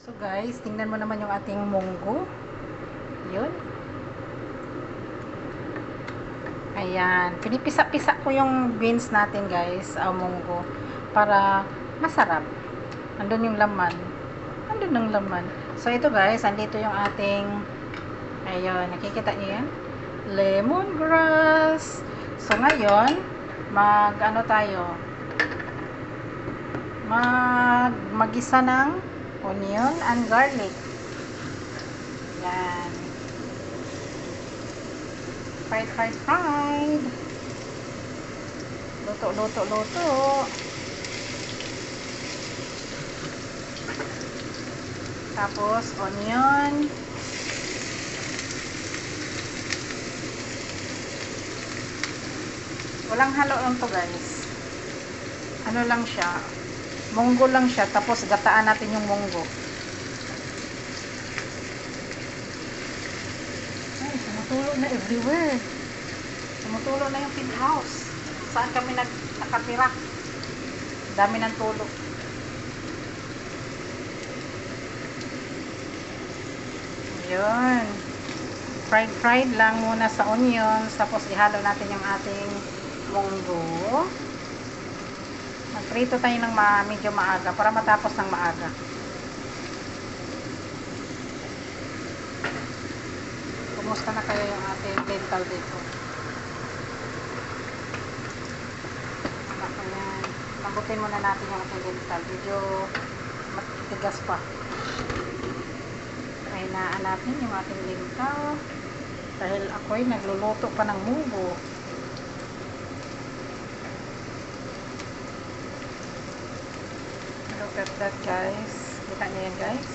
So guys, tingnan mo naman yung ating munggo. Yun. Ayan. Pinipisa-pisa ko yung beans natin guys, munggo. Para masarap. Andun yung laman. Andun ang laman. So ito guys, andito yung ating, ayun, nakikita niyo yan? Lemongrass. So ngayon, mag-ano tayo? Mag-isa ng onion and garlic. Yan. Fried. Luto. Tapos, onion. Walang halo lang to guys. Ano lang siya. Munggo lang siya. Tapos, gataan natin yung munggo. Ay, tumutulo na everywhere. Tumutulo na yung penthouse. Saan kami nakatira. Dami ng tulo. Yun. Fried lang muna sa onions. Tapos, ihalo natin yung ating munggo. Magprito tayo ng medyo maaga para matapos ng maaga. Kumusta na kayo yung ating lentil dito? Ayan. Lambutin muna natin yung ating lentil. Medyo matigas pa. Kainaan natin yung ating lentil. Dahil ako'y nagluluto pa ng munggo. Look at that guys. Kita niyo yan guys.